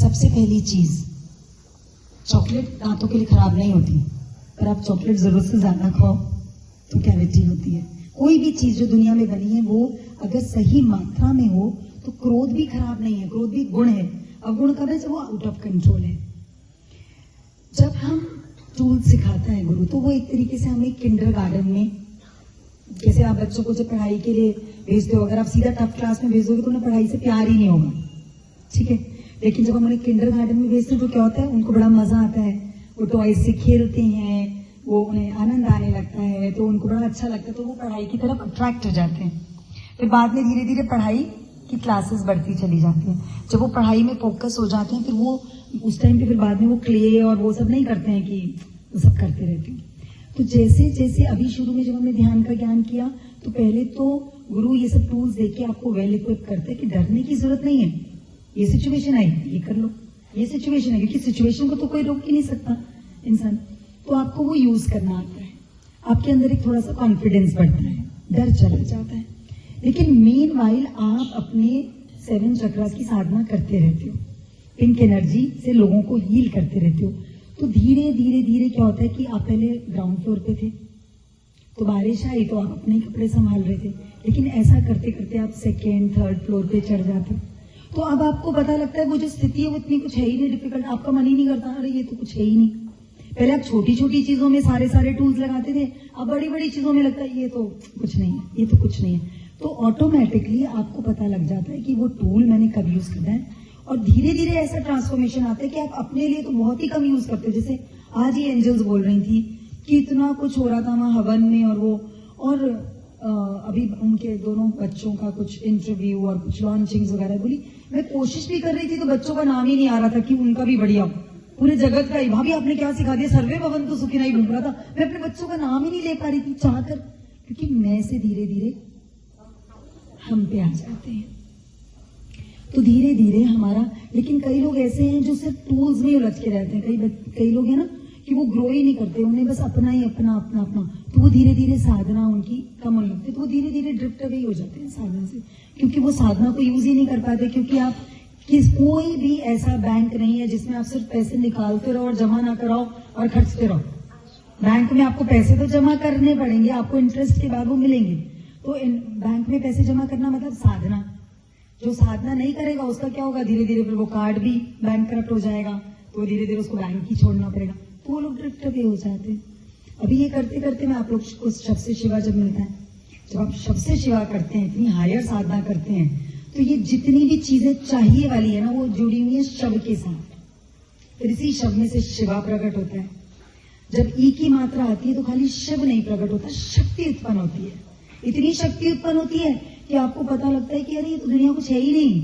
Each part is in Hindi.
सबसे पहली चीज, चॉकलेट दांतों के लिए खराब नहीं होती, पर आप चॉकलेट जरूरत से ज्यादा खाओ तो कैविटी होती है। कोई भी चीज जो दुनिया में बनी है वो अगर सही मात्रा में हो तो क्रोध भी खराब नहीं है, क्रोध भी गुण है। अवगुण कब है? जब वो आउट ऑफ कंट्रोल है। जब हम टूल सिखाता है गुरु, तो वो एक तरीके से हमें किंडर गार्डन में, जैसे आप बच्चों को जब पढ़ाई के लिए भेजते हो, अगर आप सीधा टफ क्लास में भेजोगे तो उन्हें पढ़ाई से प्यार ही नहीं होगा, ठीक है। लेकिन जब हम उन्हें किंडर गार्डन में भेजते हैं तो क्या होता है, उनको बड़ा मजा आता है, वो टॉयज से खेलते हैं, वो उन्हें आनंद आने लगता है, तो उनको बड़ा अच्छा लगता है, तो वो पढ़ाई की तरफ अट्रैक्ट हो जाते हैं। फिर बाद में धीरे धीरे पढ़ाई की क्लासेस बढ़ती चली जाती हैं। जब वो पढ़ाई में फोकस हो जाते हैं, फिर वो उस टाइम पे फिर बाद में वो क्ले और वो सब नहीं करते हैं कि वो सब करते रहते हैं। तो जैसे जैसे अभी शुरू में जब हमने ध्यान का ज्ञान किया, तो पहले तो गुरु ये सब टूल्स देख के आपको वेल इक्विप करते हैं कि डरने की जरूरत नहीं है। ये सिचुएशन आई, ये कर लो, ये सिचुएशन है, क्योंकि सिचुएशन को तो कोई रोक ही नहीं सकता इंसान, तो आपको वो यूज करना आता है। आपके अंदर एक थोड़ा सा कॉन्फिडेंस बढ़ता है, डर चला जाता है। लेकिन मेन वाइल आप अपने 7 चक्रास की साधना करते रहते हो, पिंक एनर्जी से लोगों को हील करते रहते हो, तो धीरे धीरे धीरे क्या होता है कि आप पहले ग्राउंड फ्लोर पे थे, तो बारिश आई तो आप अपने कपड़े संभाल रहे थे, लेकिन ऐसा करते करते आप 2nd 3rd फ्लोर पे चढ़ जाते हो, तो अब आपको पता लगता है वो जो स्थिति है वो इतनी कुछ है ही नहीं डिफिकल्ट। आपका मन ही नहीं करता अरे ये तो कुछ है ही नहीं। पहले आप छोटी छोटी चीजों में सारे टूल्स लगाते थे, अब बड़ी बड़ी चीजों में लगता है ये तो कुछ नहीं है, ये तो कुछ नहीं है। तो ऑटोमेटिकली आपको पता लग जाता है कि वो टूल मैंने कब यूज करना है, और धीरे धीरे ऐसा ट्रांसफॉर्मेशन आता है कि आप अपने लिए तो बहुत ही कम यूज करते हो। जैसे आज ही एंजल्स बोल रही थी कि इतना कुछ हो रहा था वहां हवन में, और अभी उनके दोनों बच्चों का कुछ इंटरव्यू और कुछ लॉन्चिंग्स वगैरह, बोली मैं कोशिश भी कर रही थी तो बच्चों का नाम ही नहीं आ रहा था कि उनका भी बढ़िया हो, पूरे जगत का ही। भाभी आपने क्या सिखा दिया, सर्वे भवन तो सुखी नहीं ढूंढ रहा था, मैं अपने बच्चों का नाम ही नहीं ले पा रही थी चाहकर, क्योंकि मैं से धीरे धीरे हम पे आ जाते हैं। तो धीरे धीरे हमारा, लेकिन कई लोग ऐसे हैं जो सिर्फ टूल्स में उलझ के रहते हैं। कई लोग हैं ना कि वो ग्रो ही नहीं करते, उन्हें बस अपना ही अपना, तो वो धीरे धीरे साधना उनकी कम होने लगती है, तो वो धीरे धीरे ड्रिफ्ट अवे हो जाते हैं साधना से, क्योंकि वो साधना को यूज ही नहीं कर पाते। क्योंकि आप कोई भी ऐसा बैंक नहीं है जिसमें आप सिर्फ पैसे निकालते रहो और जमा ना कराओ और खर्चते रहो। बैंक में आपको पैसे तो जमा करने पड़ेंगे, आपको इंटरेस्ट के बाद वो मिलेंगे। तो बैंक में पैसे जमा करना मतलब साधना। जो साधना नहीं करेगा उसका क्या होगा, धीरे धीरे फिर वो कार्ड भी बैंक करप्ट हो जाएगा, तो धीरे धीरे उसको बैंक ही छोड़ना पड़ेगा, तो वो लोग ड्रिफ्ट अवे हो जाते हैं। अभी ये करते करते मैं आप लोग को शब्द से शिवा जब मिलता है, जब आप शब्द से शिवा करते हैं, इतनी हायर साधना करते हैं, तो ये जितनी भी चीजें चाहिए वाली है ना वो जुड़ी हुई है शब्द के साथ। फिर इसी शब्द में से शिवा प्रकट होता है। जब ई की मात्रा आती है तो खाली शिव नहीं प्रकट होता, शक्ति उत्पन्न होती है। इतनी शक्ति उत्पन्न होती है कि आपको पता लगता है कि अरे ये तो दुनिया कुछ है ही नहीं,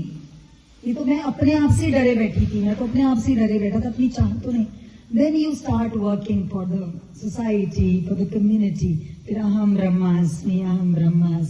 ये तो मैं अपने आप से डरे बैठी थी, मैं तो अपने आप से डरे बैठा था, अपनी चाह तो नहीं। Then you start working for the society, for the community. फिर अहम ब्रह्मास्मि, अहम ब्रह्मास्मि।